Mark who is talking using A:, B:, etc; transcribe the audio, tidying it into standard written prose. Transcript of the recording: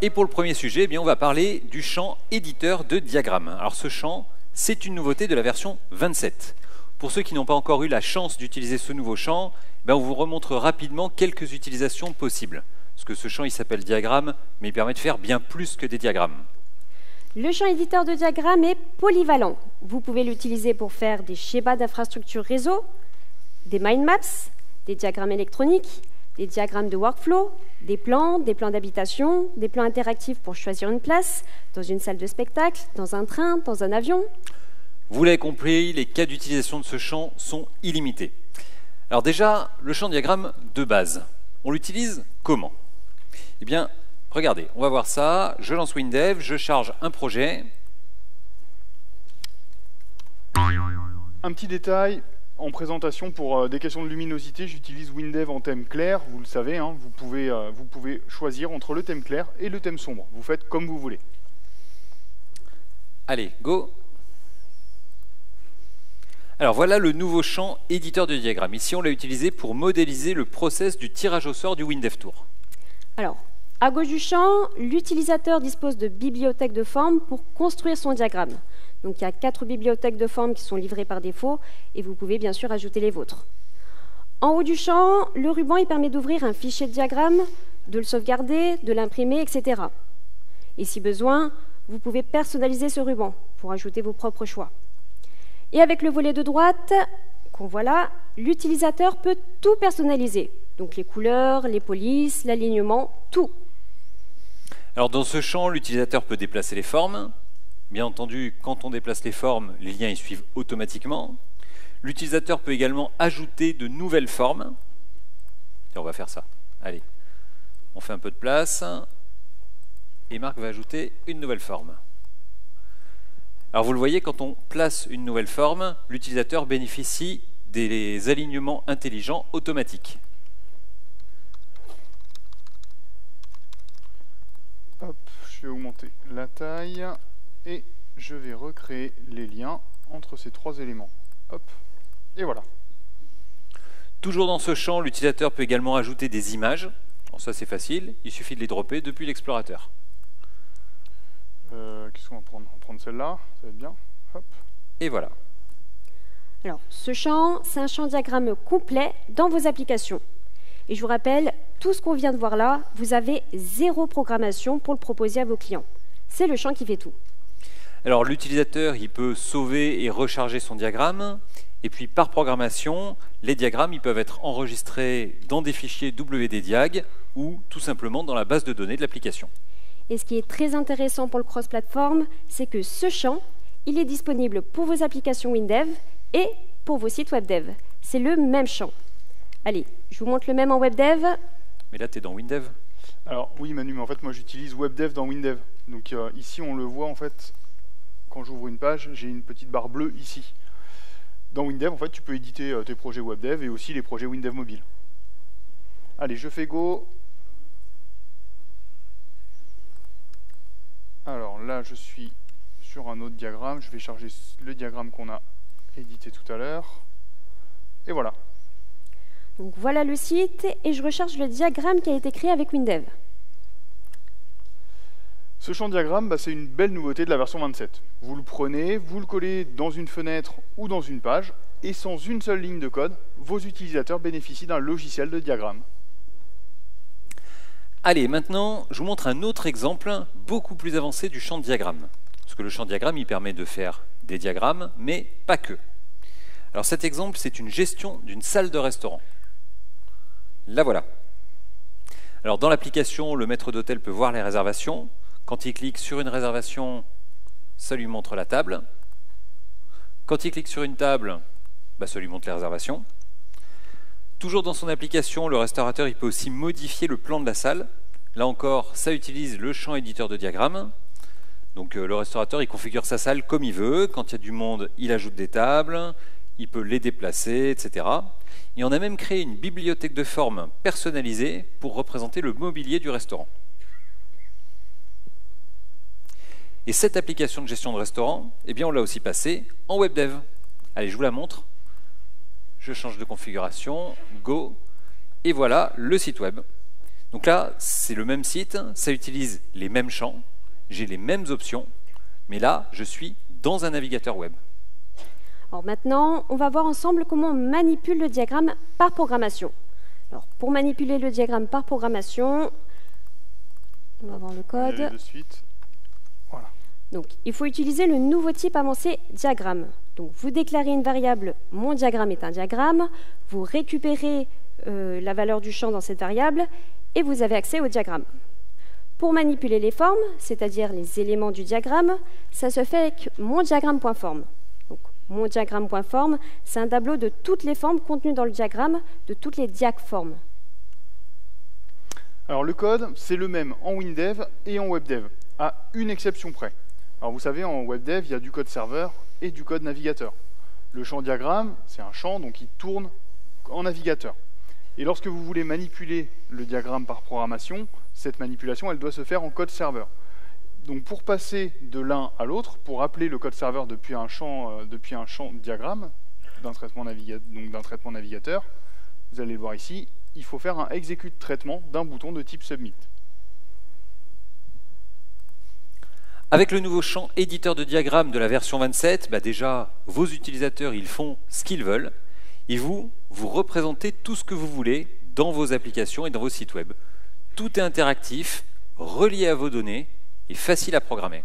A: et pour le premier sujet, eh bien, on va parler du champ éditeur de diagrammes. Alors ce champ, c'est une nouveauté de la version 27. Pour ceux qui n'ont pas encore eu la chance d'utiliser ce nouveau champ, eh bien, on vous remontre rapidement quelques utilisations possibles. Parce que ce champ, il s'appelle diagramme, mais il permet de faire bien plus que des diagrammes.
B: Le champ éditeur de diagrammes est polyvalent. Vous pouvez l'utiliser pour faire des schémas d'infrastructure réseau, des mind maps, des diagrammes électroniques, des diagrammes de workflow, des plans d'habitation, des plans interactifs pour choisir une place, dans une salle de spectacle, dans un train, dans un avion.
A: Vous l'avez compris, les cas d'utilisation de ce champ sont illimités. Alors déjà, le champ diagramme de base, on l'utilise comment? Eh bien, regardez, on va voir ça. Je lance WinDev, je charge un projet.
C: Un petit détail, en présentation pour des questions de luminosité, j'utilise WinDev en thème clair, vous le savez, hein, vous pouvez choisir entre le thème clair et le thème sombre. Vous faites comme vous voulez.
A: Allez, go. Alors voilà le nouveau champ éditeur de diagramme. Ici, on l'a utilisé pour modéliser le process du tirage au sort du WinDev Tour.
B: Alors, à gauche du champ, l'utilisateur dispose de bibliothèques de formes pour construire son diagramme. Donc il y a 4 bibliothèques de formes qui sont livrées par défaut et vous pouvez bien sûr ajouter les vôtres. En haut du champ, le ruban il permet d'ouvrir un fichier de diagramme, de le sauvegarder, de l'imprimer, etc. Et si besoin, vous pouvez personnaliser ce ruban pour ajouter vos propres choix. Et avec le volet de droite, qu'on voit là, l'utilisateur peut tout personnaliser. Donc les couleurs, les polices, l'alignement, tout.
A: Alors dans ce champ, l'utilisateur peut déplacer les formes. Bien entendu, quand on déplace les formes, les liens y suivent automatiquement. L'utilisateur peut également ajouter de nouvelles formes. Et on va faire ça. Allez, on fait un peu de place. Et Marc va ajouter une nouvelle forme. Alors vous le voyez, quand on place une nouvelle forme, l'utilisateur bénéficie des alignements intelligents automatiques.
C: Hop, je vais augmenter la taille. Et je vais recréer les liens entre ces 3 éléments. Hop, et voilà.
A: Toujours dans ce champ, l'utilisateur peut également ajouter des images. Alors ça c'est facile, il suffit de les dropper depuis l'explorateur.
C: Qu'est-ce qu'on va prendre? On va prendre celle-là, ça va être bien. Hop.
A: Et voilà.
B: Alors, ce champ, c'est un champ diagramme complet dans vos applications. Et je vous rappelle, tout ce qu'on vient de voir là, vous avez 0 programmation pour le proposer à vos clients. C'est le champ qui fait tout.
A: Alors l'utilisateur, il peut sauver et recharger son diagramme. Et puis par programmation, les diagrammes ils peuvent être enregistrés dans des fichiers WD-Diag ou tout simplement dans la base de données de l'application.
B: Et ce qui est très intéressant pour le cross-platform, c'est que ce champ, il est disponible pour vos applications WinDev et pour vos sites WebDev. C'est le même champ. Allez, je vous montre le même en WebDev.
A: Mais là, tu es dans WinDev.
C: Alors oui Manu, mais en fait moi j'utilise WebDev dans WinDev. Donc ici on le voit en fait, quand j'ouvre une page, j'ai une petite barre bleue ici. Dans WinDev, en fait, tu peux éditer tes projets WebDev et aussi les projets WinDev mobile. Allez, je fais go. Alors là, je suis sur un autre diagramme. Je vais charger le diagramme qu'on a édité tout à l'heure. Et voilà.
B: Donc voilà le site et je recharge le diagramme qui a été créé avec WinDev.
C: Ce champ diagramme, c'est une belle nouveauté de la version 27. Vous le prenez, vous le collez dans une fenêtre ou dans une page, et sans une seule ligne de code, vos utilisateurs bénéficient d'un logiciel de diagramme.
A: Allez, maintenant, je vous montre un autre exemple beaucoup plus avancé du champ diagramme. Parce que le champ diagramme, il permet de faire des diagrammes, mais pas que. Alors cet exemple, c'est une gestion d'une salle de restaurant. La voilà. Alors dans l'application, le maître d'hôtel peut voir les réservations. Quand il clique sur une réservation, ça lui montre la table. Quand il clique sur une table, ça lui montre les réservations. Toujours dans son application, le restaurateur il peut aussi modifier le plan de la salle. Là encore, ça utilise le champ éditeur de diagramme. Donc le restaurateur il configure sa salle comme il veut. Quand il y a du monde, il ajoute des tables, il peut les déplacer, etc. Et on a même créé une bibliothèque de formes personnalisée pour représenter le mobilier du restaurant. Et cette application de gestion de restaurant, eh bien on l'a aussi passée en WebDev. Allez, je vous la montre. Je change de configuration, go, et voilà le site web. Donc là, c'est le même site, ça utilise les mêmes champs, j'ai les mêmes options, mais là, je suis dans un navigateur web.
B: Alors maintenant, on va voir ensemble comment on manipule le diagramme par programmation. Alors, pour manipuler le diagramme par programmation, on va voir le code.
C: De suite. Voilà.
B: Donc, il faut utiliser le nouveau type avancé diagramme. Donc, vous déclarez une variable « mon diagramme est un diagramme », vous récupérez la valeur du champ dans cette variable et vous avez accès au diagramme. Pour manipuler les formes, c'est-à-dire les éléments du diagramme, ça se fait avec mondiagramme.form. Donc, mondiagramme.form, c'est un tableau de toutes les formes contenues dans le diagramme, de toutes les diag-formes.
C: Alors le code, c'est le même en WinDev et en WebDev, à une exception près. Alors vous savez, en WebDev, il y a du code serveur et du code navigateur. Le champ diagramme, c'est un champ, donc il tourne en navigateur. Et lorsque vous voulez manipuler le diagramme par programmation, cette manipulation, elle doit se faire en code serveur. Donc pour passer de l'un à l'autre, pour appeler le code serveur depuis un champ diagramme, d'un traitement navigateur, vous allez le voir ici, il faut faire un execute traitement d'un bouton de type submit.
A: Avec le nouveau champ éditeur de diagrammes de la version 27, déjà, vos utilisateurs, ils font ce qu'ils veulent, et vous représentez tout ce que vous voulez dans vos applications et dans vos sites web. Tout est interactif, relié à vos données et facile à programmer.